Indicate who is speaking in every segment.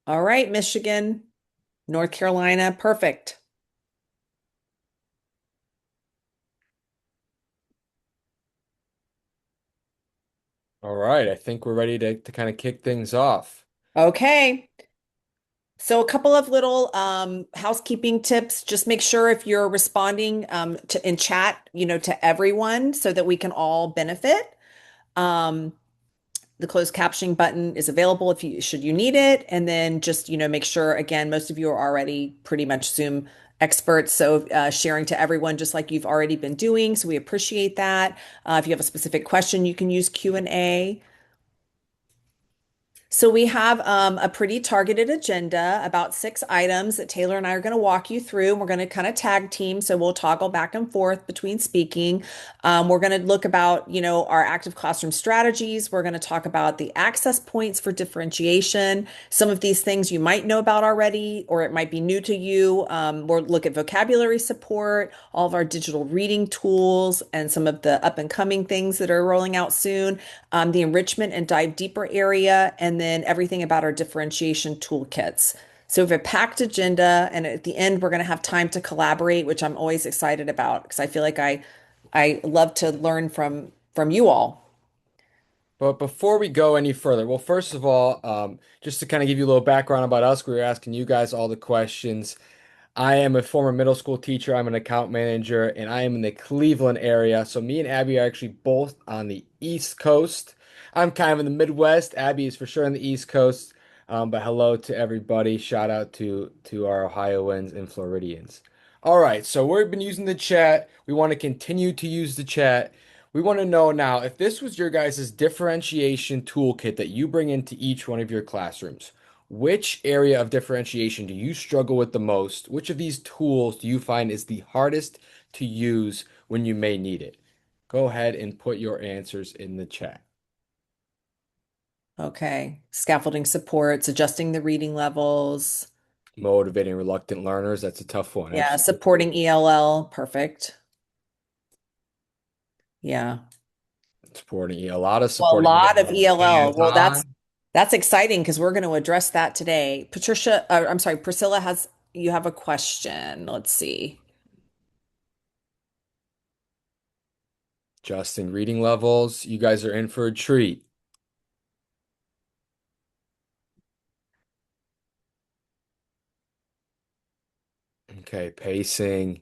Speaker 1: All right, Michigan, North Carolina, perfect.
Speaker 2: All right, I think we're ready to kind of kick things off.
Speaker 1: Okay. So a couple of little housekeeping tips. Just make sure if you're responding in chat, to everyone so that we can all benefit. Um, the closed captioning button is available if you should you need it. And then just, make sure again, most of you are already pretty much Zoom experts. So sharing to everyone just like you've already been doing. So we appreciate that. If you have a specific question, you can use Q&A. So we have a pretty targeted agenda, about 6 items that Taylor and I are going to walk you through. We're going to kind of tag team, so we'll toggle back and forth between speaking. We're going to look about, our active classroom strategies. We're going to talk about the access points for differentiation. Some of these things you might know about already, or it might be new to you. We'll look at vocabulary support, all of our digital reading tools, and some of the up and coming things that are rolling out soon, the enrichment and dive deeper area, and then everything about our differentiation toolkits. So we have a packed agenda, and at the end, we're going to have time to collaborate, which I'm always excited about because I feel like I love to learn from you all.
Speaker 2: But before we go any further, well, first of all, just to kind of give you a little background about us, we were asking you guys all the questions. I am a former middle school teacher. I'm an account manager, and I am in the Cleveland area. So me and Abby are actually both on the East Coast. I'm kind of in the Midwest. Abby is for sure on the East Coast. But hello to everybody. Shout out to our Ohioans and Floridians. All right, so we've been using the chat. We want to continue to use the chat. We want to know now if this was your guys' differentiation toolkit that you bring into each one of your classrooms. Which area of differentiation do you struggle with the most? Which of these tools do you find is the hardest to use when you may need it? Go ahead and put your answers in the chat.
Speaker 1: Okay. Scaffolding supports, adjusting the reading levels.
Speaker 2: Motivating reluctant learners, that's a tough one.
Speaker 1: Yeah,
Speaker 2: Absolutely.
Speaker 1: supporting ELL. Perfect. Yeah.
Speaker 2: Supporting a lot of
Speaker 1: Well, a
Speaker 2: supporting
Speaker 1: lot of
Speaker 2: ELL.
Speaker 1: ELL. Well, that's
Speaker 2: Hands-on,
Speaker 1: that's exciting because we're going to address that today. I'm sorry, Priscilla you have a question. Let's see.
Speaker 2: adjusting reading levels. You guys are in for a treat. Okay, pacing.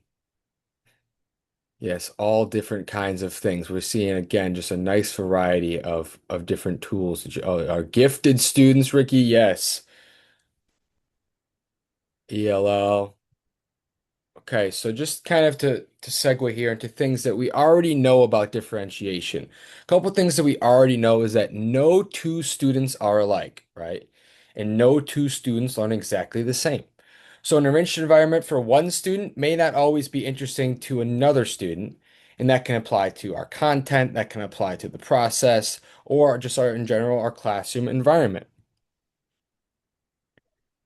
Speaker 2: Yes, all different kinds of things. We're seeing again just a nice variety of different tools. Oh, our gifted students, Ricky, yes. ELL. Okay, so just kind of to segue here into things that we already know about differentiation. A couple things that we already know is that no two students are alike, right? And no two students learn exactly the same. So an enriched environment for one student may not always be interesting to another student, and that can apply to our content, that can apply to the process, or just our in general our classroom environment.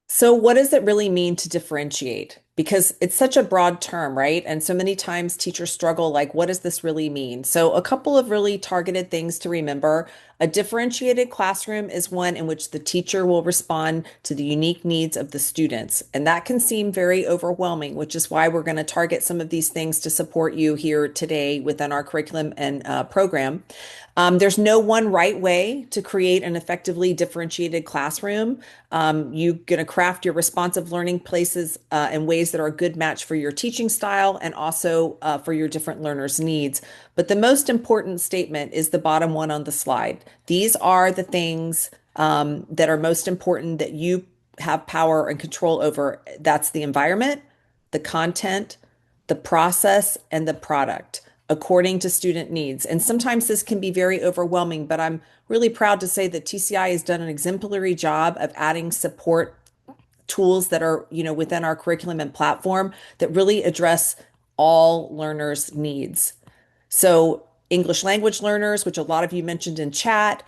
Speaker 1: So, what does it really mean to differentiate? Because it's such a broad term, right? And so many times teachers struggle, like, what does this really mean? So, a couple of really targeted things to remember. A differentiated classroom is one in which the teacher will respond to the unique needs of the students. And that can seem very overwhelming, which is why we're going to target some of these things to support you here today within our curriculum and program. There's no one right way to create an effectively differentiated classroom. You're going to craft your responsive learning places in ways that are a good match for your teaching style and also for your different learners' needs. But the most important statement is the bottom one on the slide. These are the things that are most important that you have power and control over. That's the environment, the content, the process, and the product according to student needs. And sometimes this can be very overwhelming, but I'm really proud to say that TCI has done an exemplary job of adding support tools that are, within our curriculum and platform that really address all learners' needs. So, English language learners, which a lot of you mentioned in chat,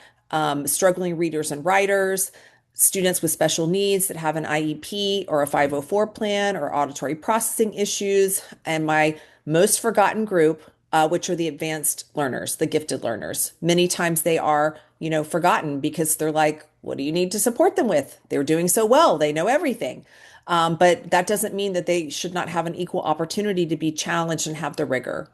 Speaker 1: struggling readers and writers, students with special needs that have an IEP or a 504 plan or auditory processing issues, and my most forgotten group, which are the advanced learners, the gifted learners. Many times they are, forgotten because they're like, What do you need to support them with? They're doing so well, they know everything. But that doesn't mean that they should not have an equal opportunity to be challenged and have the rigor.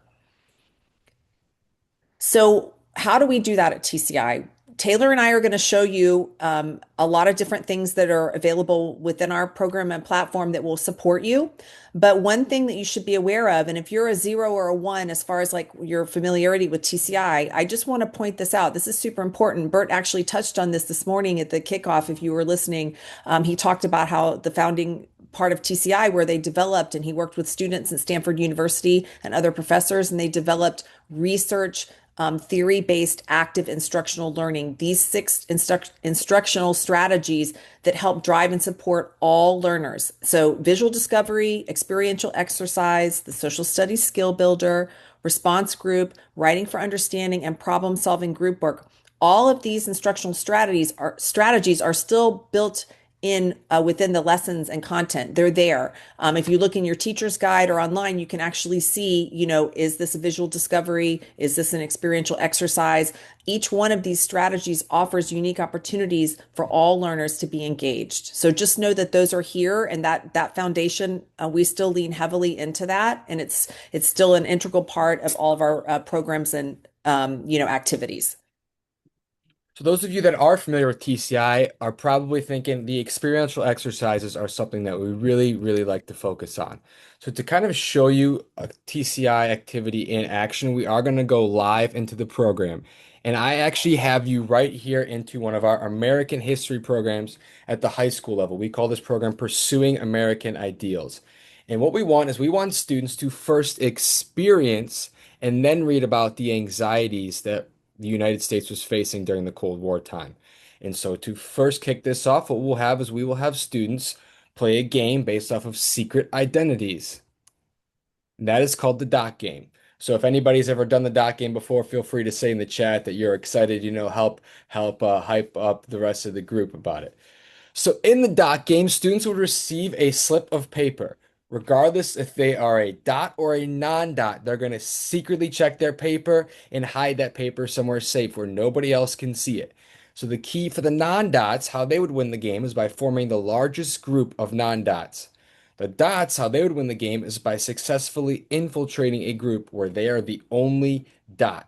Speaker 1: So, how do we do that at TCI? Taylor and I are going to show you a lot of different things that are available within our program and platform that will support you. But one thing that you should be aware of, and if you're a 0 or a 1 as far as like your familiarity with TCI, I just want to point this out. This is super important. Bert actually touched on this morning at the kickoff. If you were listening, he talked about how the founding part of TCI where they developed and he worked with students at Stanford University and other professors, and they developed research theory-based active instructional learning. These six instructional strategies that help drive and support all learners. So visual discovery, experiential exercise, the social studies skill builder, response group, writing for understanding, and problem-solving group work. All of these instructional strategies are still built in within the lessons and content. They're there. If you look in your teacher's guide or online, you can actually see, is this a visual discovery? Is this an experiential exercise? Each one of these strategies offers unique opportunities for all learners to be engaged. So just know that those are here, and that foundation, we still lean heavily into that, and it's still an integral part of all of our programs and activities.
Speaker 2: So those of you that are familiar with TCI are probably thinking the experiential exercises are something that we really, really like to focus on. So to kind of show you a TCI activity in action, we are going to go live into the program. And I actually have you right here into one of our American history programs at the high school level. We call this program Pursuing American Ideals. And what we want is we want students to first experience and then read about the anxieties that the United States was facing during the Cold War time. And so to first kick this off, what we'll have is we will have students play a game based off of secret identities. And that is called the dot game. So if anybody's ever done the dot game before, feel free to say in the chat that you're excited, help hype up the rest of the group about it. So in the dot game, students would receive a slip of paper. Regardless if they are a dot or a non-dot, they're going to secretly check their paper and hide that paper somewhere safe where nobody else can see it. So the key for the non-dots, how they would win the game is by forming the largest group of non-dots. The dots, how they would win the game is by successfully infiltrating a group where they are the only dot.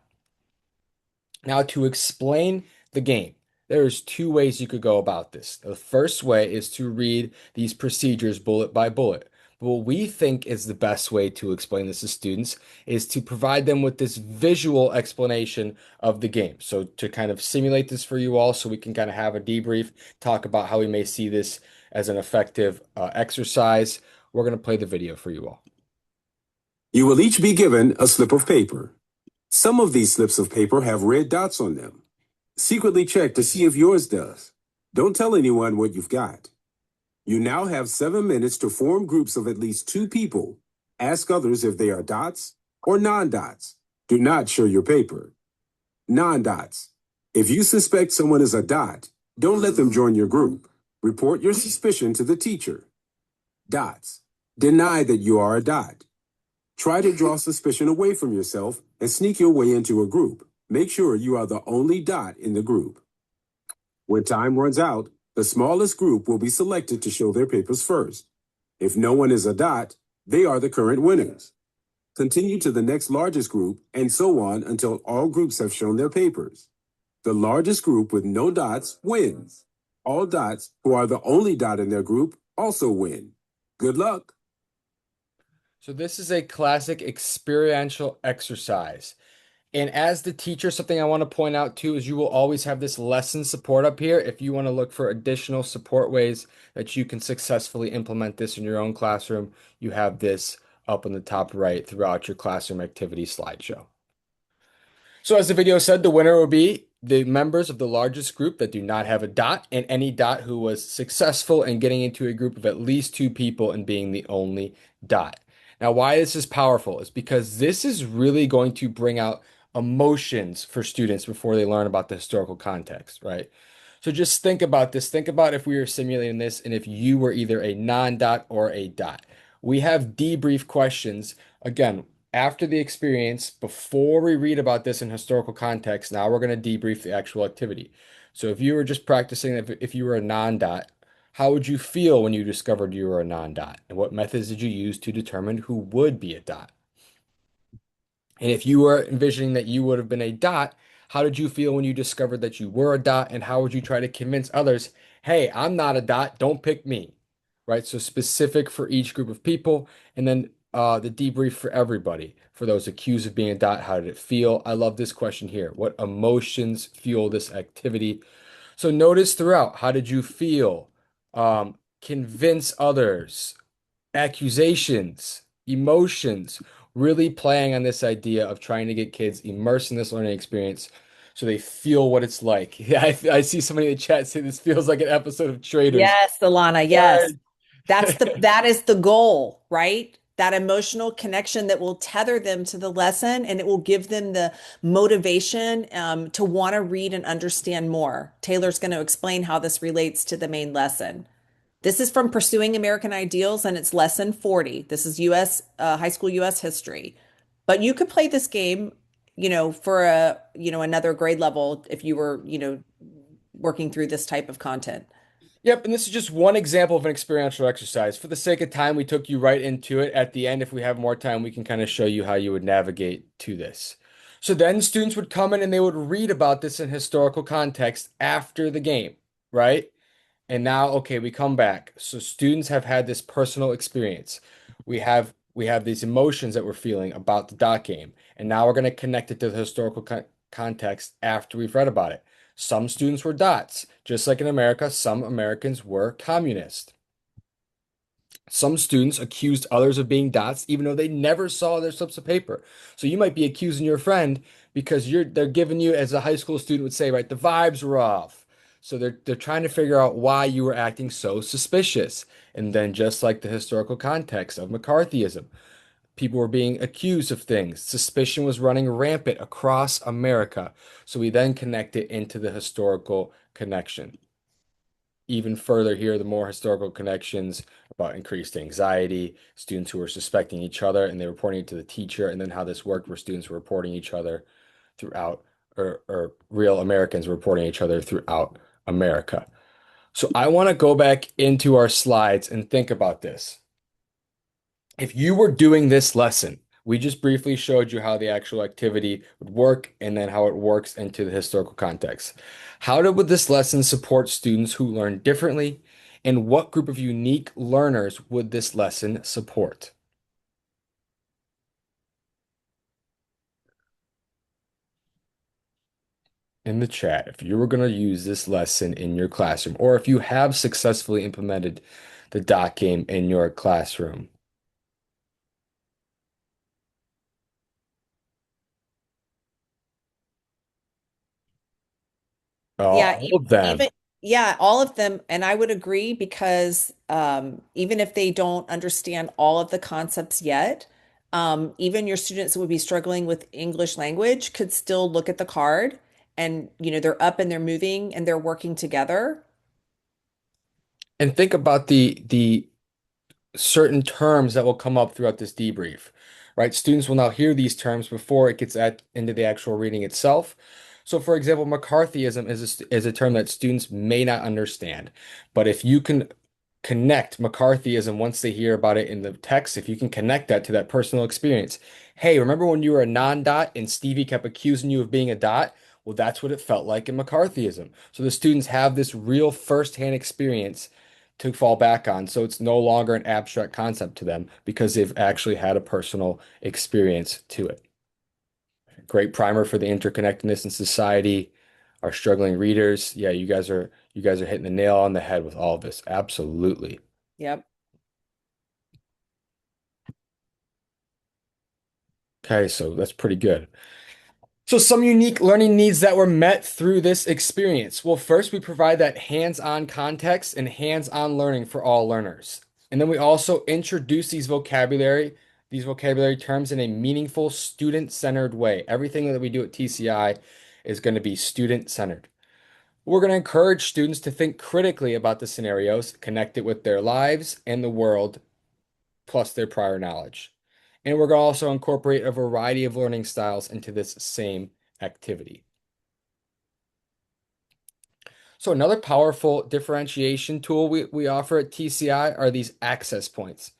Speaker 2: Now, to explain the game, there's two ways you could go about this. The first way is to read these procedures bullet by bullet. But what we think is the best way to explain this to students is to provide them with this visual explanation of the game. So to kind of simulate this for you all so we can kind of have a debrief, talk about how we may see this as an effective exercise, we're going to play the video for you all.
Speaker 3: You will each be given a slip of paper. Some of these slips of paper have red dots on them. Secretly check to see if yours does. Don't tell anyone what you've got. You now have 7 minutes to form groups of at least 2 people. Ask others if they are dots or non-dots. Do not show your paper. Non-dots. If you suspect someone is a dot, don't let them join your group. Report your suspicion to the teacher. Dots. Deny that you are a dot. Try to draw suspicion away from yourself and sneak your way into a group. Make sure you are the only dot in the group. When time runs out, the smallest group will be selected to show their papers first. If no one is a dot, they are the current winners. Continue to the next largest group and so on until all groups have shown their papers. The largest group with no dots wins. All dots who are the only dot in their group also win. Good luck.
Speaker 2: So this is a classic experiential exercise. And as the teacher, something I want to point out too is you will always have this lesson support up here if you want to look for additional support ways that you can successfully implement this in your own classroom. You have this up in the top right throughout your classroom activity slideshow. So as the video said, the winner will be the members of the largest group that do not have a dot and any dot who was successful in getting into a group of at least 2 people and being the only dot. Now, why this is powerful is because this is really going to bring out emotions for students before they learn about the historical context, right? So just think about this. Think about if we were simulating this and if you were either a non-dot or a dot. We have debrief questions. Again, after the experience, before we read about this in historical context, now we're going to debrief the actual activity. So if you were just practicing, if you were a non-dot, how would you feel when you discovered you were a non-dot? And what methods did you use to determine who would be a dot? And if you were envisioning that you would have been a dot, how did you feel when you discovered that you were a dot? And how would you try to convince others, hey, I'm not a dot, don't pick me, right? So specific for each group of people. And then the debrief for everybody. For those accused of being a dot, how did it feel? I love this question here. What emotions fuel this activity? So notice throughout, how did you feel? Convince others, accusations, emotions, really playing on this idea of trying to get kids immersed in this learning experience so they feel what it's like. Yeah, I see somebody in the chat say this feels like an episode of Traders.
Speaker 1: Yes, Alana, yes.
Speaker 2: Right.
Speaker 1: That is the goal, right? That emotional connection that will tether them to the lesson and it will give them the motivation to want to read and understand more. Taylor's going to explain how this relates to the main lesson. This is from Pursuing American Ideals and it's lesson 40. This is US high school US history. But you could play this game, for another grade level if you were, working through this type of content.
Speaker 2: Yep, and this is just one example of an experiential exercise. For the sake of time, we took you right into it. At the end, if we have more time, we can kind of show you how you would navigate to this. So then students would come in and they would read about this in historical context after the game, right? And now, okay, we come back. So students have had this personal experience. We have these emotions that we're feeling about the dot game, and now we're going to connect it to the historical context after we've read about it. Some students were dots, just like in America, some Americans were communist. Some students accused others of being dots, even though they never saw their slips of paper. So you might be accusing your friend because they're giving you, as a high school student would say, right, the vibes were off. So they're trying to figure out why you were acting so suspicious. And then just like the historical context of McCarthyism, people were being accused of things. Suspicion was running rampant across America. So we then connect it into the historical connection. Even further here, the more historical connections about increased anxiety, students who were suspecting each other and they were reporting it to the teacher, and then how this worked where students were reporting each other throughout, or real Americans reporting each other throughout America. So I want to go back into our slides and think about this. If you were doing this lesson, we just briefly showed you how the actual activity would work and then how it works into the historical context. Would this lesson support students who learn differently? And what group of unique learners would this lesson support? In the chat, if you were going to use this lesson in your classroom, or if you have successfully implemented the dot game in your classroom.
Speaker 1: Yeah,
Speaker 2: All of them.
Speaker 1: even yeah, all of them, and I would agree because even if they don't understand all of the concepts yet, even your students that would be struggling with English language could still look at the card and they're up and they're moving and they're working together.
Speaker 2: And think about the certain terms that will come up throughout this debrief, right? Students will now hear these terms before it gets into the actual reading itself. So, for example, McCarthyism is a term that students may not understand. But if you can connect McCarthyism once they hear about it in the text, if you can connect that to that personal experience. Hey, remember when you were a non-dot and Stevie kept accusing you of being a dot? Well, that's what it felt like in McCarthyism. So the students have this real firsthand experience to fall back on. So it's no longer an abstract concept to them because they've actually had a personal experience to it. Great primer for the interconnectedness in society, our struggling readers. Yeah, you guys are hitting the nail on the head with all of this. Absolutely.
Speaker 1: Yep.
Speaker 2: Okay, so that's pretty good. So some unique learning needs that were met through this experience. Well, first we provide that hands-on context and hands-on learning for all learners. And then we also introduce these vocabulary terms in a meaningful student-centered way. Everything that we do at TCI is going to be student-centered. We're going to encourage students to think critically about the scenarios, connect it with their lives and the world, plus their prior knowledge. And we're going to also incorporate a variety of learning styles into this same activity. So another powerful differentiation tool we offer at TCI are these access points.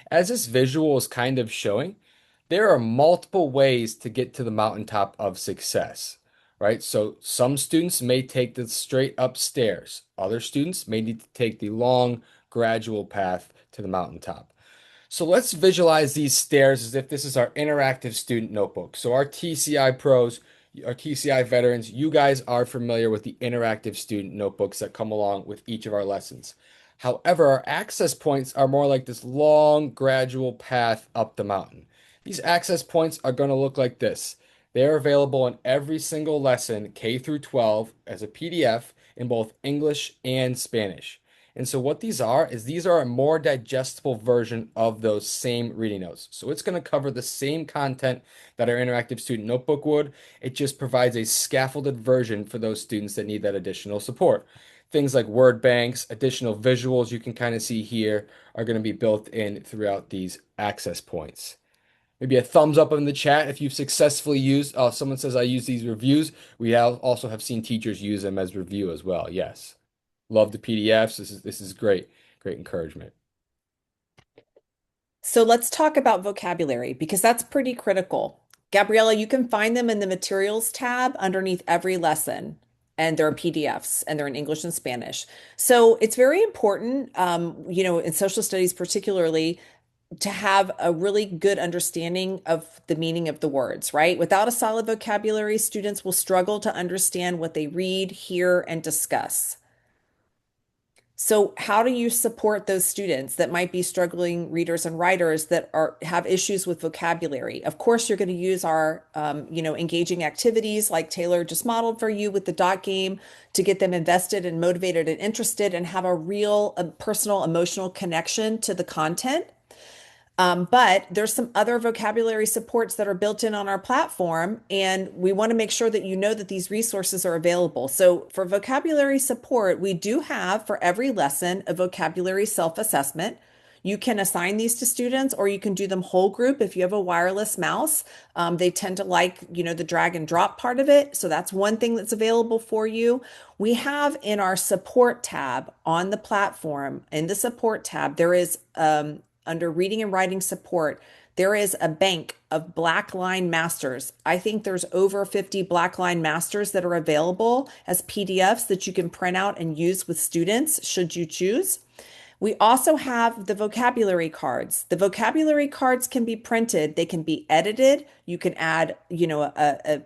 Speaker 2: As this visual is kind of showing, there are multiple ways to get to the mountaintop of success, right? So some students may take the straight upstairs. Other students may need to take the long, gradual path to the mountaintop. So let's visualize these stairs as if this is our interactive student notebook. So our TCI pros, our TCI veterans, you guys are familiar with the interactive student notebooks that come along with each of our lessons. However, our access points are more like this long, gradual path up the mountain. These access points are going to look like this. They're available in every single lesson, K through 12, as a PDF in both English and Spanish. And so what these are is these are a more digestible version of those same reading notes. So it's going to cover the same content that our interactive student notebook would. It just provides a scaffolded version for those students that need that additional support. Things like word banks, additional visuals you can kind of see here are going to be built in throughout these access points. Maybe a thumbs up in the chat if you've successfully used. Someone says I use these reviews. Also have seen teachers use them as review as well. Yes. Love the PDFs. This is great. Great encouragement.
Speaker 1: So let's talk about vocabulary because that's pretty critical. Gabriella, you can find them in the materials tab underneath every lesson, and there are PDFs and they're in English and Spanish. So it's very important, in social studies particularly, to have a really good understanding of the meaning of the words, right? Without a solid vocabulary, students will struggle to understand what they read, hear, and discuss. So how do you support those students that might be struggling readers and writers that are have issues with vocabulary? Of course, you're going to use our, engaging activities like Taylor just modeled for you with the dot game to get them invested and motivated and interested and have a real personal emotional connection to the content. But there's some other vocabulary supports that are built in on our platform, and we want to make sure that you know that these resources are available. So for vocabulary support, we do have for every lesson a vocabulary self-assessment. You can assign these to students or you can do them whole group if you have a wireless mouse. They tend to like, the drag and drop part of it. So that's one thing that's available for you. We have in our support tab on the platform, in the support tab, there is under reading and writing support, there is a bank of Blackline Masters. I think there's over 50 Blackline Masters that are available as PDFs that you can print out and use with students should you choose. We also have the vocabulary cards. The vocabulary cards can be printed, they can be edited. You can add, a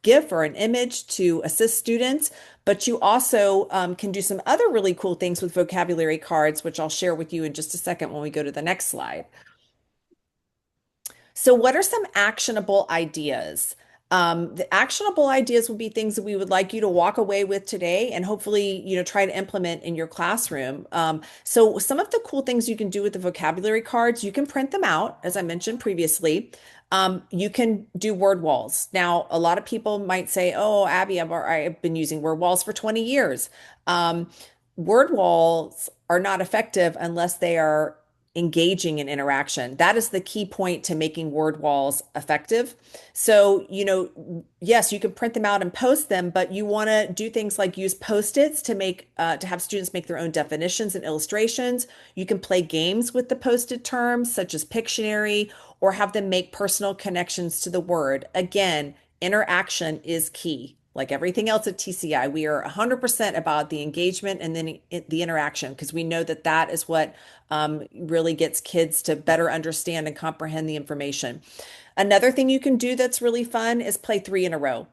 Speaker 1: GIF or an image to assist students, but you also can do some other really cool things with vocabulary cards, which I'll share with you in just a second when we go to the next slide. So, what are some actionable ideas? The actionable ideas would be things that we would like you to walk away with today and hopefully, try to implement in your classroom. So some of the cool things you can do with the vocabulary cards, you can print them out, as I mentioned previously. You can do word walls. Now, a lot of people might say, "Oh, Abby, I've been using word walls for 20 years." Um, Word walls are not effective unless they are engaging in interaction. That is the key point to making word walls effective. So, yes, you can print them out and post them, but you want to do things like use post-its to have students make their own definitions and illustrations. You can play games with the post-it terms, such as Pictionary, or have them make personal connections to the word. Again, interaction is key. Like everything else at TCI, we are 100% about the engagement and then the interaction because we know that that is what really gets kids to better understand and comprehend the information. Another thing you can do that's really fun is play three in a row.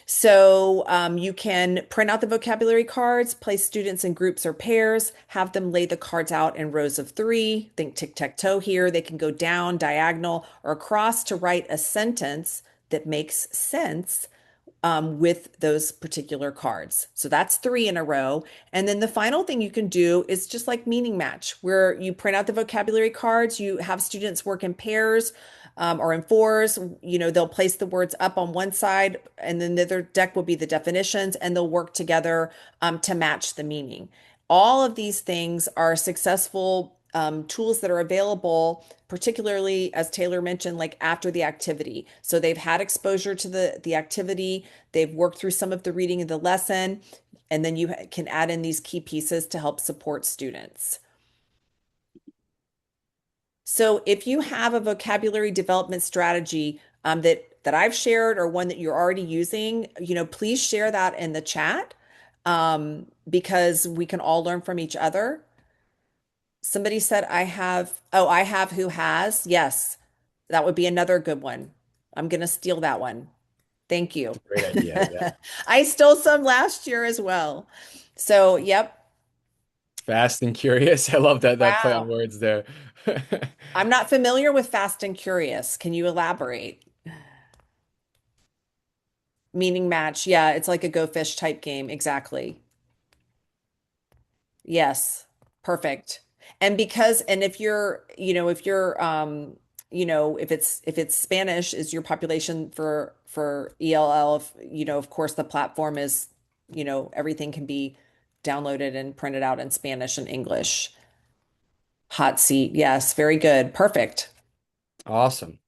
Speaker 1: So you can print out the vocabulary cards, place students in groups or pairs, have them lay the cards out in rows of three. Think tic-tac-toe here. They can go down, diagonal, or across to write a sentence that makes sense with those particular cards. So that's three in a row. And then the final thing you can do is just like meaning match, where you print out the vocabulary cards, you have students work in pairs or in fours. They'll place the words up on one side, and then the other deck will be the definitions, and they'll work together to match the meaning. All of these things are successful tools that are available, particularly as Taylor mentioned, like after the activity. So they've had exposure to the activity, they've worked through some of the reading of the lesson. And then you can add in these key pieces to help support students. So if you have a vocabulary development strategy that I've shared or one that you're already using, please share that in the chat because we can all learn from each other. Somebody said, I have who has. Yes, that would be another good one. I'm going to steal that one. Thank
Speaker 2: It's
Speaker 1: you.
Speaker 2: a great idea. Yeah.
Speaker 1: I stole some last year as well. So, yep.
Speaker 2: Fast and curious. I love that play on
Speaker 1: Wow.
Speaker 2: words there.
Speaker 1: I'm not familiar with Fast and Curious. Can you elaborate? Meaning match. Yeah, it's like a Go Fish type game. Exactly. Yes. Perfect. And if you're, if you're if it's Spanish is your population for ELL, if, of course the platform is, everything can be downloaded and printed out in Spanish and English. Hot seat. Yes, very good. Perfect.
Speaker 2: Awesome.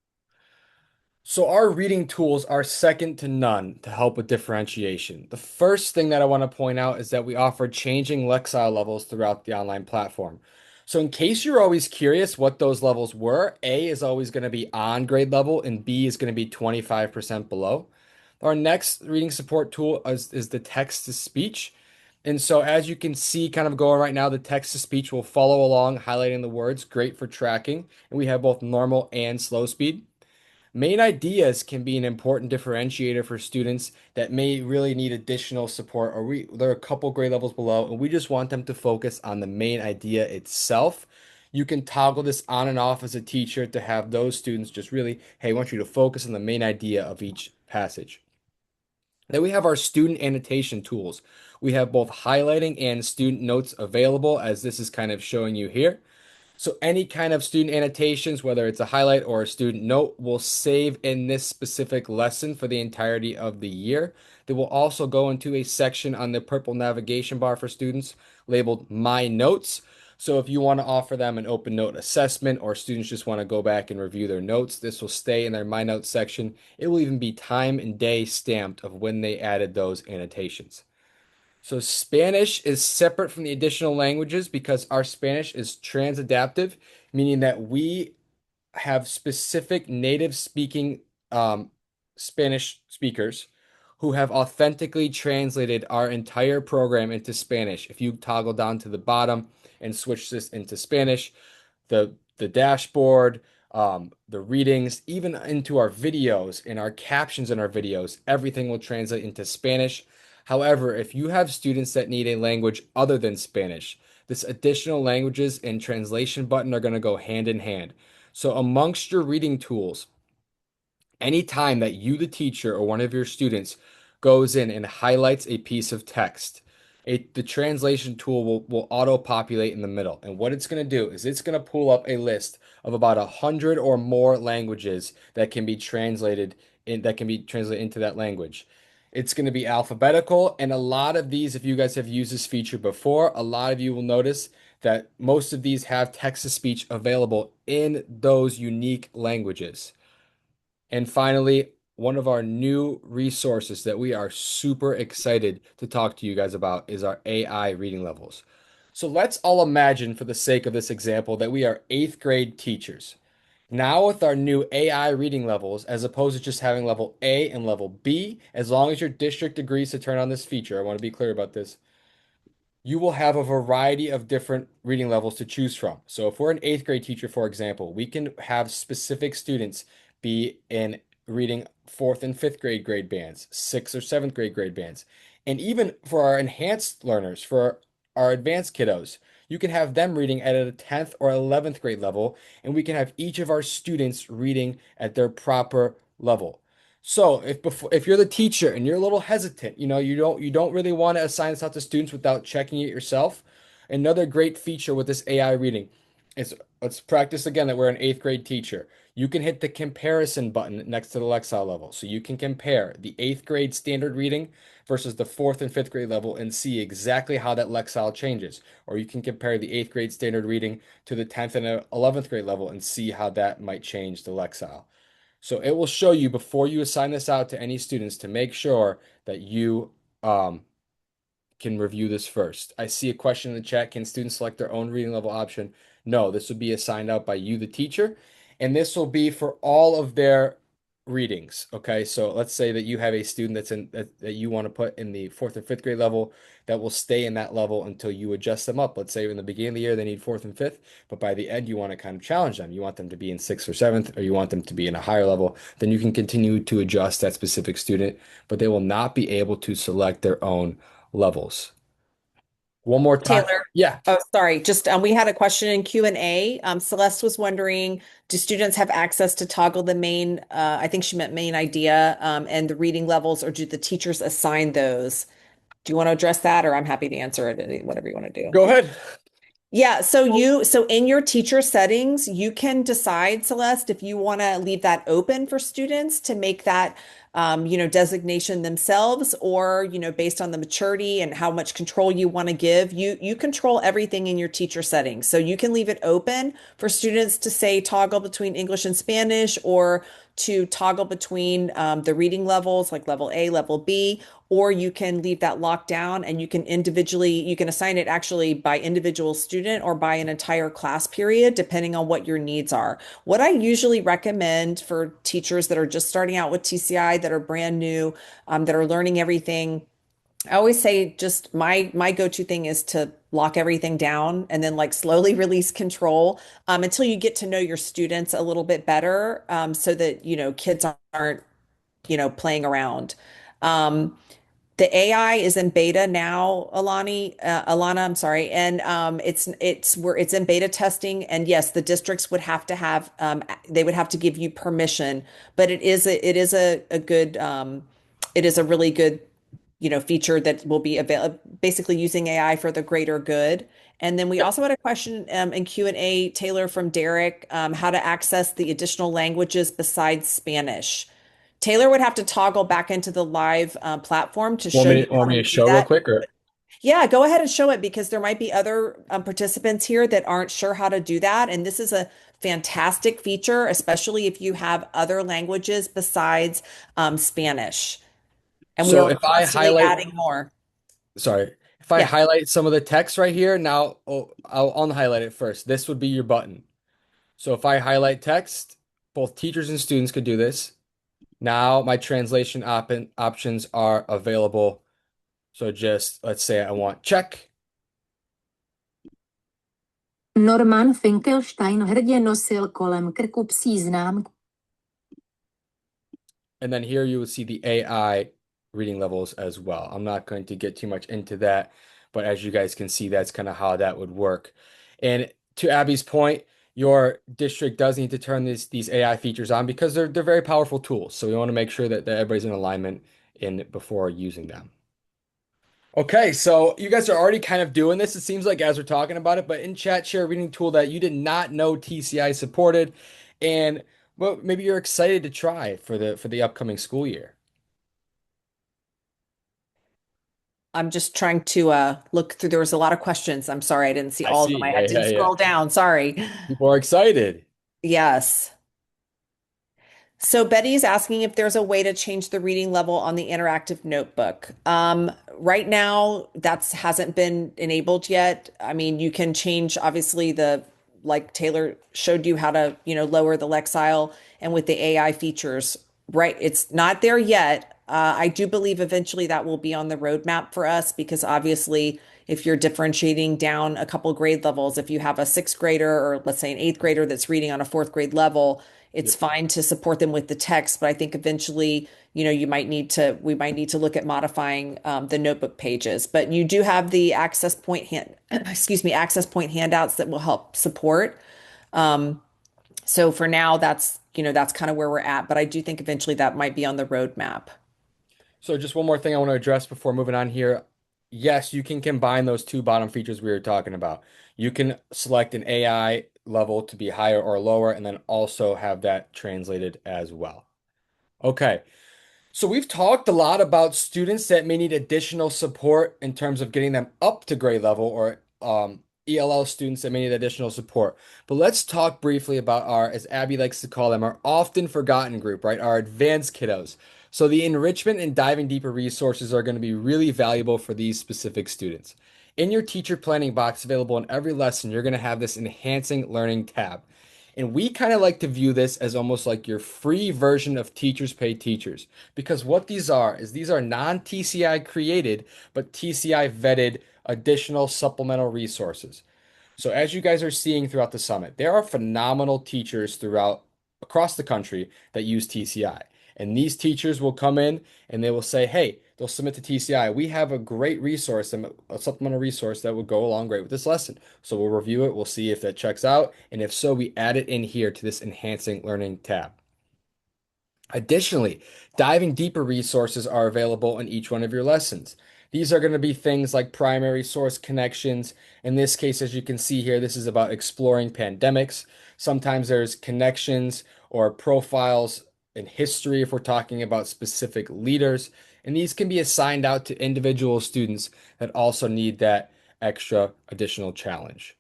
Speaker 2: So our reading tools are second to none to help with differentiation. The first thing that I want to point out is that we offer changing Lexile levels throughout the online platform. So in case you're always curious what those levels were, A is always going to be on grade level and B is going to be 25% below. Our next reading support tool is the text to speech. And so as you can see kind of going right now, the text to speech will follow along, highlighting the words, great for tracking. And we have both normal and slow speed. Main ideas can be an important differentiator for students that may really need additional support, or they're a couple grade levels below, and we just want them to focus on the main idea itself. You can toggle this on and off as a teacher to have those students just really, hey, I want you to focus on the main idea of each passage. Then we have our student annotation tools. We have both highlighting and student notes available, as this is kind of showing you here. So any kind of student annotations, whether it's a highlight or a student note, will save in this specific lesson for the entirety of the year. They will also go into a section on the purple navigation bar for students labeled My Notes. So if you want to offer them an open note assessment or students just want to go back and review their notes, this will stay in their My Notes section. It will even be time and day stamped of when they added those annotations. So Spanish is separate from the additional languages because our Spanish is transadaptive, meaning that we have specific native speaking Spanish speakers who have authentically translated our entire program into Spanish. If you toggle down to the bottom and switch this into Spanish, the dashboard, the readings, even into our videos and our captions in our videos, everything will translate into Spanish. However, if you have students that need a language other than Spanish, this additional languages and translation button are going to go hand in hand. So amongst your reading tools, anytime that you, the teacher, or one of your students goes in and highlights a piece of text, the translation tool will auto-populate in the middle. And what it's going to do is it's going to pull up a list of about 100 or more languages that can be translated into that language. It's going to be alphabetical, and a lot of these, if you guys have used this feature before, a lot of you will notice that most of these have text-to-speech available in those unique languages. And finally, one of our new resources that we are super excited to talk to you guys about is our AI reading levels. So let's all imagine, for the sake of this example, that we are eighth grade teachers. Now, with our new AI reading levels, as opposed to just having level A and level B, as long as your district agrees to turn on this feature, I want to be clear about this, you will have a variety of different reading levels to choose from. So if we're an eighth grade teacher, for example, we can have specific students be in reading fourth and fifth grade bands, sixth or seventh grade bands. And even for our enhanced learners, for our advanced kiddos, you can have them reading at a 10th or 11th grade level, and we can have each of our students reading at their proper level. So if you're the teacher and you're a little hesitant, you don't really want to assign this out to students without checking it yourself. Another great feature with this AI reading is, let's practice again that we're an eighth grade teacher. You can hit the comparison button next to the Lexile level. So you can compare the eighth grade standard reading versus the fourth and fifth grade level and see exactly how that Lexile changes. Or you can compare the eighth grade standard reading to the 10th and 11th grade level and see how that might change the Lexile. So it will show you before you assign this out to any students to make sure that you um, can review this first. I see a question in the chat. Can students select their own reading level option? No, this would be assigned out by you, the teacher, and this will be for all of their readings. Okay, so let's say that you have a student that you want to put in the fourth or fifth grade level that will stay in that level until you adjust them up. Let's say in the beginning of the year they need fourth and fifth, but by the end you want to kind of challenge them. You want them to be in sixth or seventh, or you want them to be in a higher level. Then you can continue to adjust that specific student, but they will not be able to select their own levels. One more time.
Speaker 1: Taylor.
Speaker 2: Yeah.
Speaker 1: Oh, sorry. Just we had a question in Q&A. Celeste was wondering, do students have access to toggle the main, I think she meant main idea, and the reading levels, or do the teachers assign those? Do you want to address that, or I'm happy to answer it, whatever you want to do.
Speaker 2: Go ahead.
Speaker 1: Yeah, so in your teacher settings, you can decide, Celeste, if you want to leave that open for students to make that designation themselves, or, based on the maturity and how much control you want to give. You control everything in your teacher settings. So you can leave it open for students to say toggle between English and Spanish, or to toggle between the reading levels like level A, level B, or you can leave that locked down and you can assign it actually by individual student or by an entire class period, depending on what your needs are. What I usually recommend for teachers that are just starting out with TCI, that are brand new, that are learning everything, I always say just my go-to thing is to lock everything down and then like slowly release control until you get to know your students a little bit better, so that kids aren't playing around. Um, the AI is in beta now, Alana, I'm sorry, and it's in beta testing. And yes, the districts would have to have they would have to give you permission, but it is a good it is a really good feature that will be available, basically using AI for the greater good. And then we
Speaker 2: Yep.
Speaker 1: also had a question in Q&A, Taylor, from Derek, how to access the additional languages besides Spanish. Taylor would have to toggle back into the live platform to show you
Speaker 2: Want
Speaker 1: how
Speaker 2: me
Speaker 1: to
Speaker 2: to
Speaker 1: do
Speaker 2: show real
Speaker 1: that.
Speaker 2: quick or?
Speaker 1: Yeah, go ahead and show it, because there might be other participants here that aren't sure how to do that. And this is a fantastic feature, especially if you have other languages besides Spanish. And we
Speaker 2: So
Speaker 1: are
Speaker 2: if I
Speaker 1: constantly
Speaker 2: highlight,
Speaker 1: adding more.
Speaker 2: sorry, if I
Speaker 1: Yeah.
Speaker 2: highlight some of the text right here, now I'll unhighlight it first. This would be your button. So if I highlight text, both teachers and students could do this. Now my translation options are available. So just let's say I want check.
Speaker 4: Norman Finkelstein hrdě nosil kolem krku psí známku.
Speaker 2: And then here you will see the AI reading levels as well. I'm not going to get too much into that, but as you guys can see, that's kind of how that would work. And to Abby's point, your district does need to turn these AI features on because they're very powerful tools. So we want to make sure that everybody's in alignment in before using them. Okay, so you guys are already kind of doing this. It seems like as we're talking about it, but in chat, share a reading tool that you did not know TCI supported, and well, maybe you're excited to try for the upcoming school year.
Speaker 1: I'm just trying to look through. There was a lot of questions. I'm sorry, I didn't see
Speaker 2: I
Speaker 1: all of them.
Speaker 2: see.
Speaker 1: I
Speaker 2: Yeah,
Speaker 1: had to
Speaker 2: yeah, yeah.
Speaker 1: scroll down. Sorry.
Speaker 2: People are excited.
Speaker 1: Yes. So Betty's asking if there's a way to change the reading level on the interactive notebook. Right now, that's hasn't been enabled yet. I mean, you can change obviously like Taylor showed you how to, lower the Lexile and with the AI features. Right, it's not there yet. I do believe eventually that will be on the roadmap for us, because obviously, if you're differentiating down a couple grade levels, if you have a sixth grader or let's say an eighth grader that's reading on a fourth grade level, it's
Speaker 2: Yep.
Speaker 1: fine to support them with the text, but I think eventually, we might need to look at modifying the notebook pages. But you do have the access point handouts that will help support. So for now, that's kind of where we're at. But I do think eventually that might be on the roadmap.
Speaker 2: So just one more thing I want to address before moving on here. Yes, you can combine those two bottom features we were talking about. You can select an AI level to be higher or lower, and then also have that translated as well. Okay. So we've talked a lot about students that may need additional support in terms of getting them up to grade level, or ELL students that may need additional support. But let's talk briefly about our, as Abby likes to call them, our often forgotten group, right? Our advanced kiddos. So the enrichment and diving deeper resources are going to be really valuable for these specific students. In your teacher planning box available in every lesson, you're going to have this enhancing learning tab. And we kind of like to view this as almost like your free version of Teachers Pay Teachers. Because what these are is these are non-TCI created, but TCI vetted additional supplemental resources. So as you guys are seeing throughout the summit, there are phenomenal teachers throughout across the country that use TCI. And these teachers will come in and they will say, hey, they'll submit to TCI. We have a great resource, a supplemental resource that would go along great with this lesson. So we'll review it, we'll see if that checks out. And if so, we add it in here to this enhancing learning tab. Additionally, diving deeper resources are available in each one of your lessons. These are going to be things like primary source connections. In this case, as you can see here, this is about exploring pandemics. Sometimes there's connections or profiles in history if we're talking about specific leaders. And these can be assigned out to individual students that also need that extra additional challenge.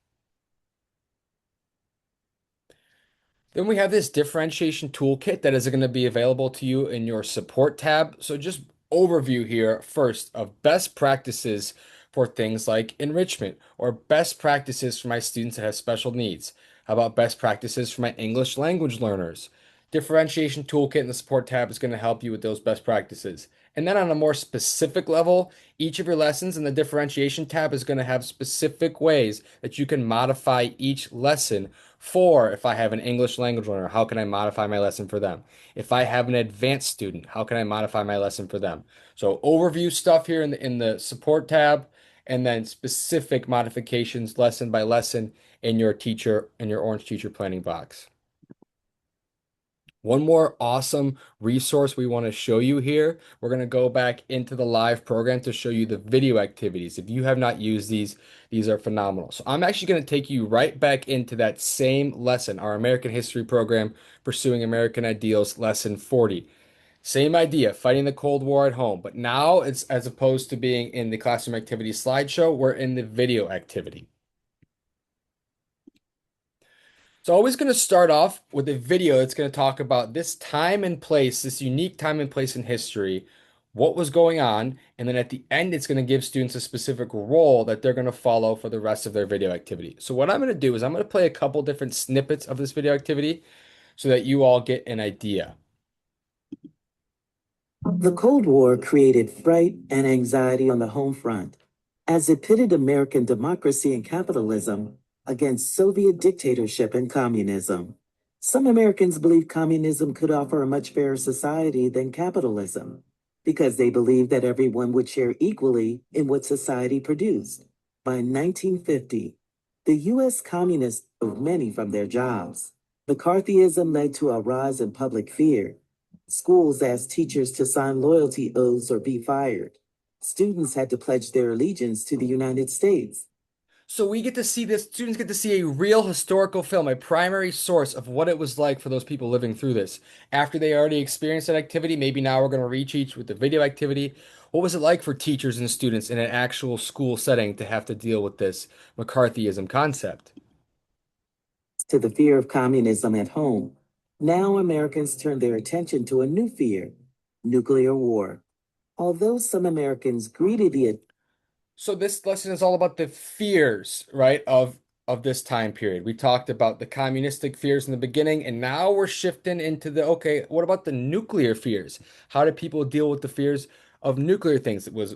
Speaker 2: Then we have this differentiation toolkit that is going to be available to you in your support tab. So just overview here first of best practices for things like enrichment or best practices for my students that have special needs. How about best practices for my English language learners? Differentiation toolkit in the support tab is going to help you with those best practices. And then on a more specific level, each of your lessons in the differentiation tab is going to have specific ways that you can modify each lesson for if I have an English language learner, how can I modify my lesson for them? If I have an advanced student, how can I modify my lesson for them? So overview stuff here in the support tab, and then specific modifications lesson by lesson in your orange teacher planning box. One more awesome resource we want to show you here. We're going to go back into the live program to show you the video activities. If you have not used these are phenomenal. So I'm actually going to take you right back into that same lesson, our American History program, Pursuing American Ideals, lesson 40. Same idea, fighting the Cold War at home, but now it's as opposed to being in the classroom activity slideshow, we're in the video activity. So always going to start off with a video that's going to talk about this time and place, this unique time and place in history, what was going on, and then at the end, it's going to give students a specific role that they're going to follow for the rest of their video activity. So what I'm going to do is I'm going to play a couple different snippets of this video activity so that you all get an idea.
Speaker 5: The Cold War created fright and anxiety on the home front as it pitted American democracy and capitalism against Soviet dictatorship and communism. Some Americans believed communism could offer a much fairer society than capitalism because they believed that everyone would share equally in what society produced. By 1950, the U.S. communists drove many from their jobs. McCarthyism led to a rise in public fear. Schools asked teachers to sign loyalty oaths or be fired. Students had to pledge their allegiance to the United States.
Speaker 2: So we get to see this, students get to see a real historical film, a primary source of what it was like for those people living through this. After they already experienced that activity, maybe now we're going to reach each with the video activity. What was it like for teachers and students in an actual school setting to have to deal with this McCarthyism concept?
Speaker 5: To the fear of communism at home. Now Americans turn their attention to a new fear, nuclear war. Although some Americans greeted the
Speaker 2: So this lesson is all about the fears, right, of this time period. We talked about the communistic fears in the beginning, and now we're shifting into the okay, what about the nuclear fears? How do people deal with the fears of nuclear things? It was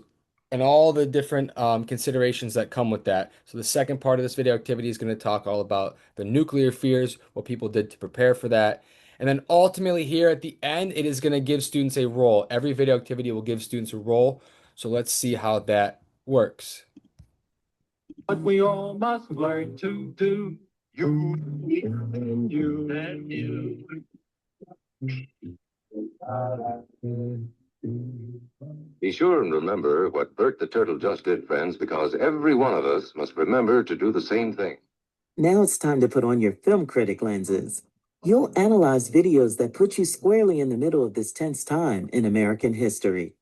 Speaker 2: and all the different considerations that come with that. So the second part of this video activity is going to talk all about the nuclear fears, what people did to prepare for that. And then ultimately here at the end, it is going to give students a role. Every video activity will give students a role. So let's see how that works.
Speaker 6: But we all must learn to do. You and you and you.
Speaker 7: Be sure and remember what Bert the Turtle just did, friends, because every one of us must remember to do the same thing.
Speaker 5: Now it's time to put on your film critic lenses. You'll analyze videos that put you squarely in the middle of this tense time in American history.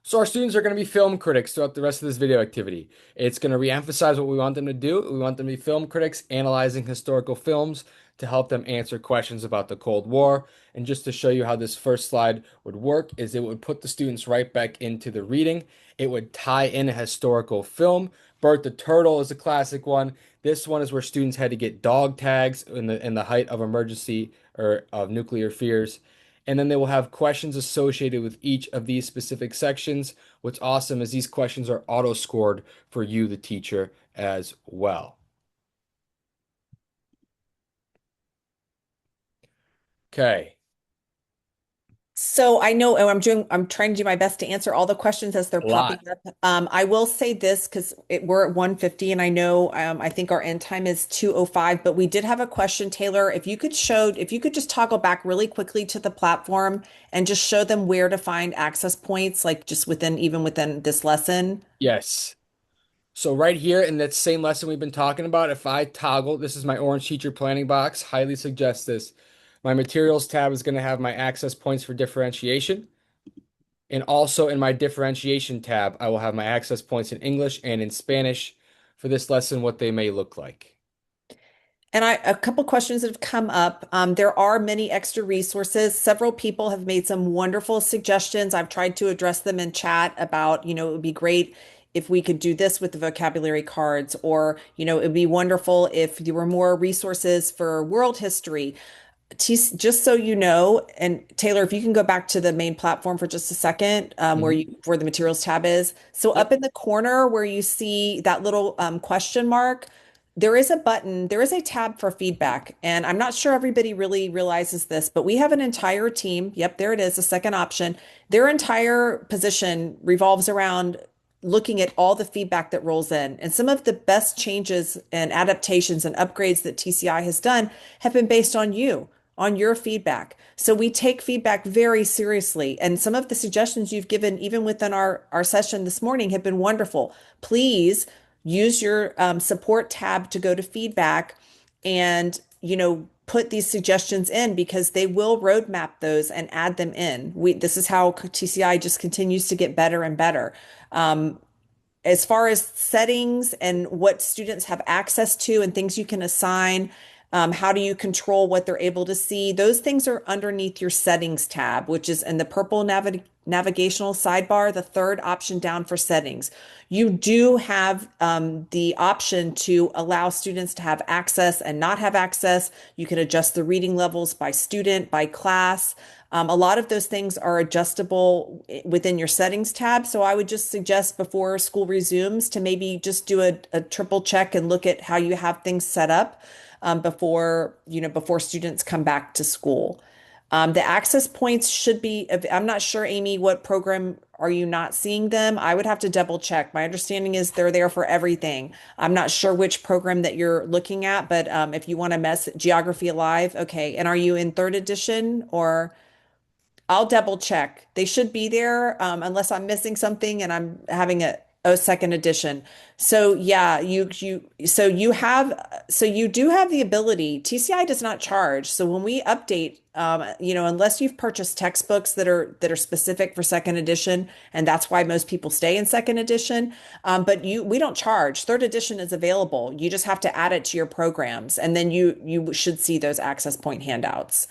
Speaker 2: So our students are going to be film critics throughout the rest of this video activity. It's going to re-emphasize what we want them to do. We want them to be film critics, analyzing historical films to help them answer questions about the Cold War. And just to show you how this first slide would work is it would put the students right back into the reading. It would tie in a historical film. Bert the Turtle is a classic one. This one is where students had to get dog tags in the height of emergency or of nuclear fears. And then they will have questions associated with each of these specific sections. What's awesome is these questions are auto scored for you, the teacher, as well. Okay,
Speaker 1: So I know I'm trying to do my best to answer all the questions as they're
Speaker 2: a lot.
Speaker 1: popping up. I will say this because we're at 1:50 and I know I think our end time is 2:05, but we did have a question, Taylor. If you could just toggle back really quickly to the platform and just show them where to find access points, like just even within this lesson.
Speaker 2: Yes. So right here in that same lesson we've been talking about, if I toggle, this is my orange teacher planning box, highly suggest this. My materials tab is going to have my access points for differentiation. And also in my differentiation tab, I will have my access points in English and in Spanish for this lesson, what they may look like.
Speaker 1: And a couple questions that have come up. There are many extra resources. Several people have made some wonderful suggestions. I've tried to address them in chat about, it would be great if we could do this with the vocabulary cards, or, it would be wonderful if there were more resources for world history. Just so you know, and Taylor, if you can go back to the main platform for just a second,
Speaker 2: Mhm.
Speaker 1: where the materials tab is. So up
Speaker 2: Yep.
Speaker 1: in the corner where you see that little question mark, there is a button, there is a tab for feedback. And I'm not sure everybody really realizes this, but we have an entire team. Yep, there it is, the second option. Their entire position revolves around looking at all the feedback that rolls in. And some of the best changes and adaptations and upgrades that TCI has done have been based on you, on your feedback. So we take feedback very seriously. And some of the suggestions you've given, even within our session this morning, have been wonderful. Please use your support tab to go to feedback and, put these suggestions in because they will roadmap those and add them in. This is how TCI just continues to get better and better. Um, as far as settings and what students have access to and things you can assign, how do you control what they're able to see? Those things are underneath your settings tab, which is in the purple navigational sidebar, the third option down for settings. You do have the option to allow students to have access and not have access. You can adjust the reading levels by student, by class. A lot of those things are adjustable within your settings tab. So I would just suggest before school resumes to maybe just do a triple check and look at how you have things set up before students come back to school. The access points should be, I'm not sure, Amy, what program are you not seeing them? I would have to double check. My understanding is they're there for everything. I'm not sure which program that you're looking at, but if you want to mess Geography Alive, okay. And are you in third edition or? I'll double check. They should be there, unless I'm missing something and I'm having a second edition. So yeah, so you do have the ability. TCI does not charge. So when we update, unless you've purchased textbooks that are specific for second edition, and that's why most people stay in second edition. But we don't charge. Third edition is available. You just have to add it to your programs, and then you should see those access point handouts.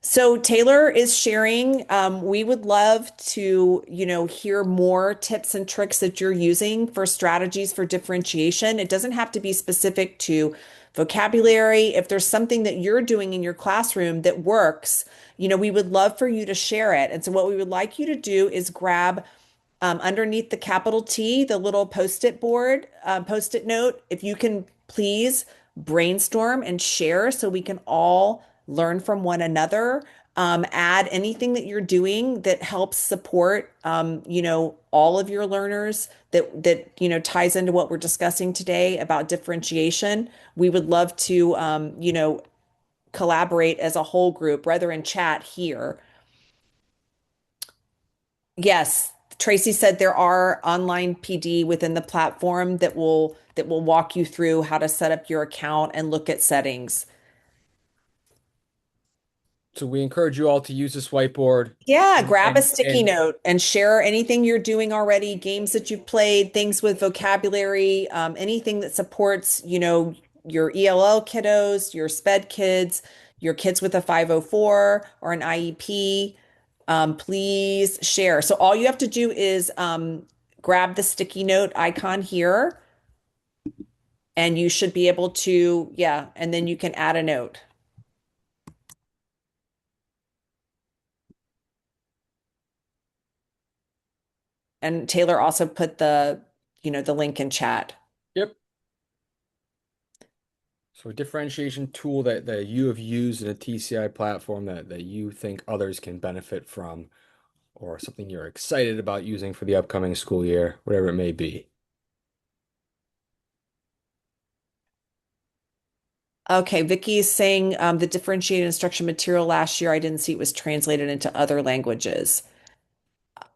Speaker 1: So Taylor is sharing. We would love to, hear more tips and tricks that you're using for strategies for differentiation. It doesn't have to be specific to vocabulary. If there's something that you're doing in your classroom that works, we would love for you to share it. And so what we would like you to do is grab underneath the capital T, the little post-it note, if you can please brainstorm and share so we can all learn from one another. Add anything that you're doing that helps support, all of your learners that ties into what we're discussing today about differentiation. We would love to, collaborate as a whole group, rather in chat here. Yes, Tracy said there are online PD within the platform that will walk you through how to set up your account and look at settings.
Speaker 2: So we encourage you all to use this whiteboard
Speaker 1: Yeah,
Speaker 2: and
Speaker 1: grab a
Speaker 2: and,
Speaker 1: sticky
Speaker 2: and
Speaker 1: note and share anything you're doing already, games that you've played, things with vocabulary, anything that supports, your ELL kiddos, your SPED kids, your kids with a 504 or an IEP. Please share. So all you have to do is grab the sticky note icon here, and you should be able to, yeah, and then you can add a note. And Taylor also put the link in chat.
Speaker 2: yep. So a differentiation tool that you have used in a TCI platform that you think others can benefit from, or something you're excited about using for the upcoming school year, whatever it may be.
Speaker 1: Okay, Vicky's saying the differentiated instruction material last year, I didn't see it was translated into other languages.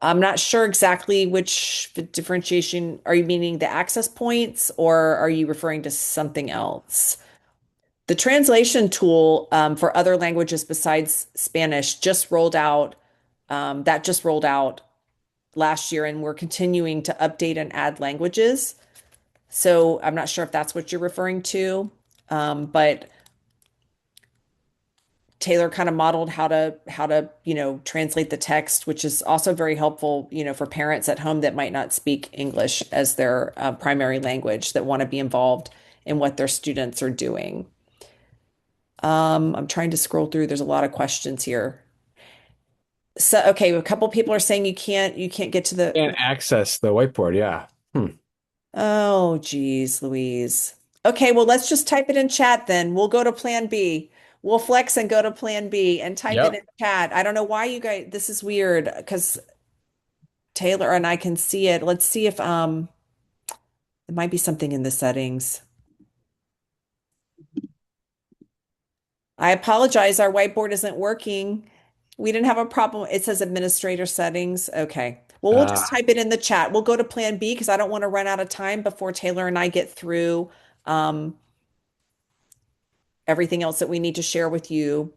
Speaker 1: I'm not sure exactly which differentiation. Are you meaning the access points or are you referring to something else? The translation tool for other languages besides Spanish just rolled out. That just rolled out last year, and we're continuing to update and add languages. So I'm not sure if that's what you're referring to, but Taylor kind of modeled how to translate the text, which is also very helpful, for parents at home that might not speak English as their primary language that want to be involved in what their students are doing. I'm trying to scroll through. There's a lot of questions here. So, okay, a couple people are saying you can't get to the.
Speaker 2: And access the whiteboard, yeah.
Speaker 1: Oh, geez, Louise. Okay, well, let's just type it in chat then. We'll go to plan B. We'll flex and go to plan B and type it
Speaker 2: Yep.
Speaker 1: in chat. I don't know why you guys, this is weird because Taylor and I can see it. Let's see if there might be something in the settings. I apologize, our whiteboard isn't working. We didn't have a problem. It says administrator settings. Okay. Well, we'll just
Speaker 2: Uh,
Speaker 1: type it in the chat. We'll go to plan B because I don't want to run out of time before Taylor and I get through um, everything else that we need to share with you.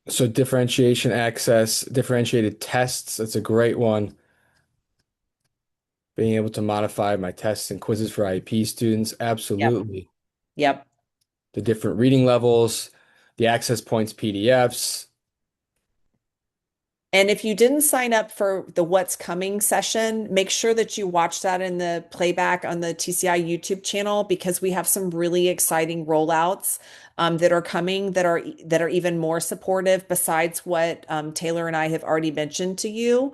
Speaker 2: so differentiation access, differentiated tests, that's a great one. Being able to modify my tests and quizzes for IEP students,
Speaker 1: Yep.
Speaker 2: absolutely.
Speaker 1: Yep.
Speaker 2: The different reading levels, the access points PDFs.
Speaker 1: And if you didn't sign up for the What's Coming session, make sure that you watch that in the playback on the TCI YouTube channel because we have some really exciting rollouts that are coming that are even more supportive besides what Taylor and I have already mentioned to you.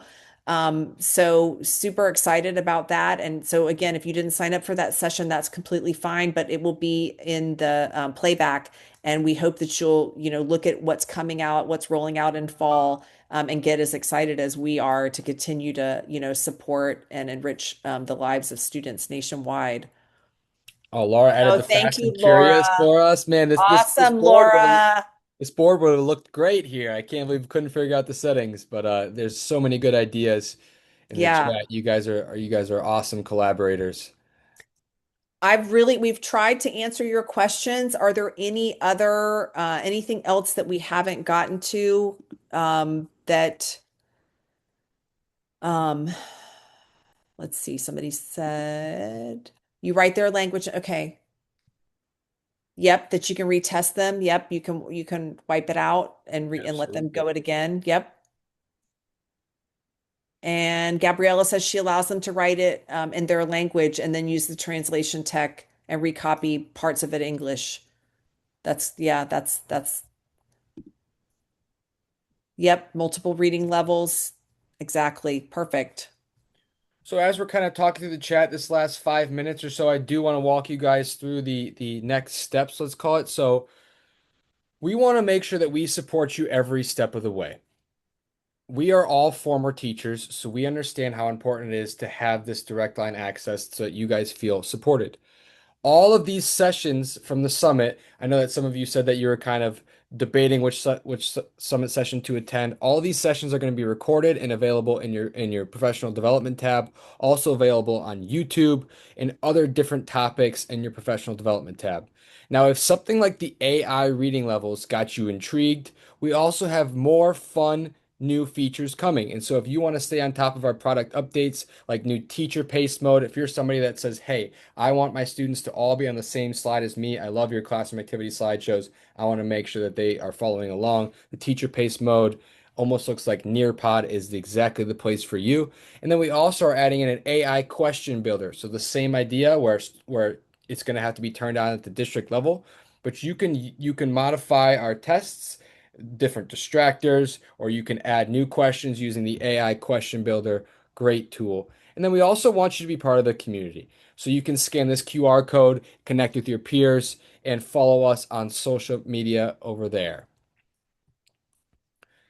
Speaker 1: So super excited about that. And so again, if you didn't sign up for that session, that's completely fine, but it will be in the playback. And we hope that you'll, look at what's coming out, what's rolling out in fall, and get as excited as we are to continue to, support and enrich the lives of students nationwide.
Speaker 2: Oh, Laura added
Speaker 1: Oh,
Speaker 2: the
Speaker 1: thank
Speaker 2: fast
Speaker 1: you,
Speaker 2: and curious
Speaker 1: Laura.
Speaker 2: for us. Man, this
Speaker 1: Awesome,
Speaker 2: board would have
Speaker 1: Laura.
Speaker 2: this board would have looked great here. I can't believe we couldn't figure out the settings, but there's so many good ideas in the
Speaker 1: Yeah.
Speaker 2: chat. You guys are awesome collaborators.
Speaker 1: We've tried to answer your questions. Are there anything else that we haven't gotten to that um let's see, somebody said you write their language. Okay. Yep, that you can retest them. Yep, you can wipe it out and let them
Speaker 2: Absolutely.
Speaker 1: go it again. Yep. And Gabriella says she allows them to write it in their language and then use the translation tech and recopy parts of it English. Yeah, that's yep, multiple reading levels. Exactly. Perfect.
Speaker 2: So as we're kind of talking through the chat this last 5 minutes or so, I do want to walk you guys through the next steps, let's call it. So we want to make sure that we support you every step of the way. We are all former teachers, so we understand how important it is to have this direct line access so that you guys feel supported. All of these sessions from the summit, I know that some of you said that you were kind of debating which summit session to attend. All these sessions are going to be recorded and available in your professional development tab, also available on YouTube and other different topics in your professional development tab. Now, if something like the AI reading levels got you intrigued, we also have more fun new features coming. And so if you want to stay on top of our product updates, like new teacher pace mode, if you're somebody that says, "Hey, I want my students to all be on the same slide as me. I love your classroom activity slideshows. I want to make sure that they are following along." The teacher pace mode almost looks like Nearpod is exactly the place for you. And then we also are adding in an AI question builder. So the same idea where it's going to have to be turned on at the district level, but you can modify our tests, different distractors, or you can add new questions using the AI question builder. Great tool. And then we also want you to be part of the community. So you can scan this QR code, connect with your peers, and follow us on social media over there.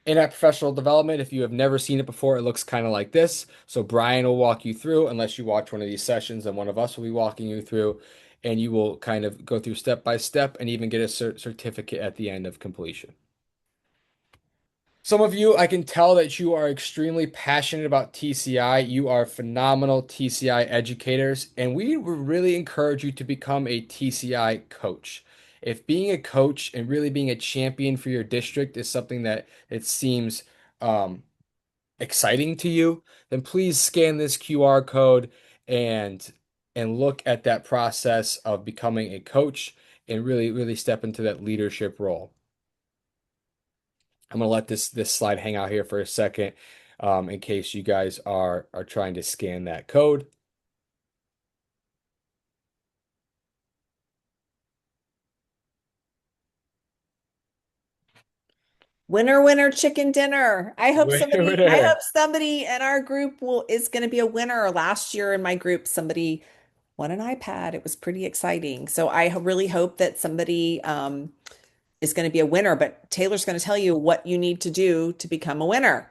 Speaker 2: In our professional development, if you have never seen it before, it looks kind of like this. So Brian will walk you through, unless you watch one of these sessions, and one of us will be walking you through, and you will kind of go through step by step and even get a certificate at the end of completion. Some of you, I can tell that you are extremely passionate about TCI. You are phenomenal TCI educators, and we would really encourage you to become a TCI coach. If being a coach and really being a champion for your district is something that it seems um, exciting to you, then please scan this QR code and look at that process of becoming a coach and really step into that leadership role. I'm gonna let this slide hang out here for a second, in case you guys are trying to scan that code.
Speaker 1: Winner, winner, chicken dinner. I
Speaker 2: Winner.
Speaker 1: hope somebody in our group is going to be a winner. Last year in my group, somebody won an iPad. It was pretty exciting. So really hope that somebody is going to be a winner, but Taylor's going to tell you what you need to do to become a winner.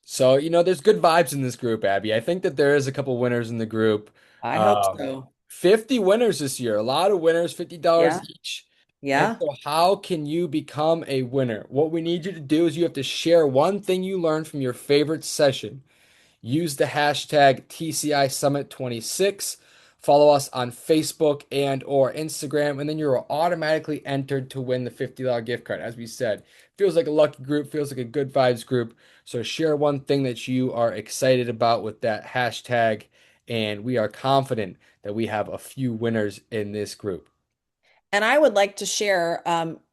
Speaker 2: So, there's good vibes in this group, Abby. I think that there is a couple winners in the group.
Speaker 1: I hope so.
Speaker 2: 50 winners this year. A lot of winners, $50
Speaker 1: Yeah.
Speaker 2: each. And
Speaker 1: Yeah.
Speaker 2: so how can you become a winner? What we need you to do is you have to share one thing you learned from your favorite session. Use the hashtag TCI Summit 26. Follow us on Facebook and or Instagram, and then you're automatically entered to win the $50 gift card. As we said, feels like a lucky group, feels like a good vibes group. So share one thing that you are excited about with that hashtag, and we are confident that we have a few winners in this group.
Speaker 1: And I would like to share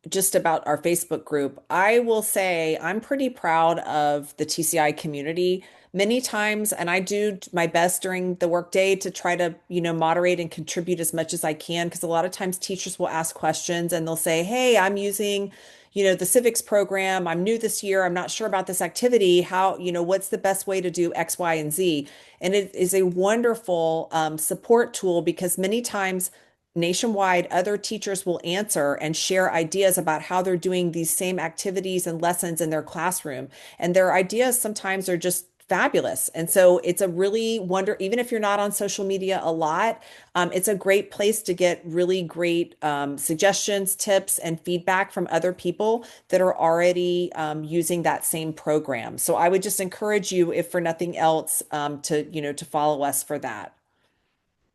Speaker 1: just about our Facebook group. I will say I'm pretty proud of the TCI community. Many times, and I do my best during the workday to try to, moderate and contribute as much as I can, because a lot of times teachers will ask questions and they'll say, "Hey, I'm using, the civics program. I'm new this year. I'm not sure about this activity. How, what's the best way to do X, Y, and Z?" And it is a wonderful support tool because many times nationwide, other teachers will answer and share ideas about how they're doing these same activities and lessons in their classroom. And their ideas sometimes are just fabulous. And so it's a really even if you're not on social media a lot, it's a great place to get really great suggestions, tips, and feedback from other people that are already using that same program. So I would just encourage you, if for nothing else, to follow us for that.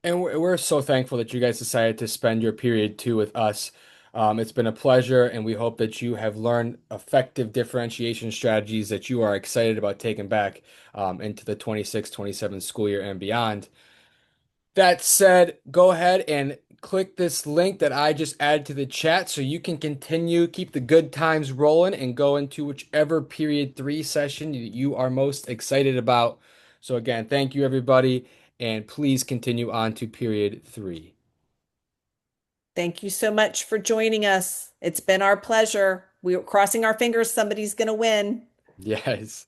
Speaker 2: And we're so thankful that you guys decided to spend your period two with us. It's been a pleasure, and we hope that you have learned effective differentiation strategies that you are excited about taking back into the 26-27 school year and beyond. That said, go ahead and click this link that I just added to the chat so you can continue, keep the good times rolling, and go into whichever period three session you are most excited about. So, again, thank you, everybody, and please continue on to period three.
Speaker 1: Thank you so much for joining us. It's been our pleasure. We're crossing our fingers somebody's going to win.
Speaker 2: Yes.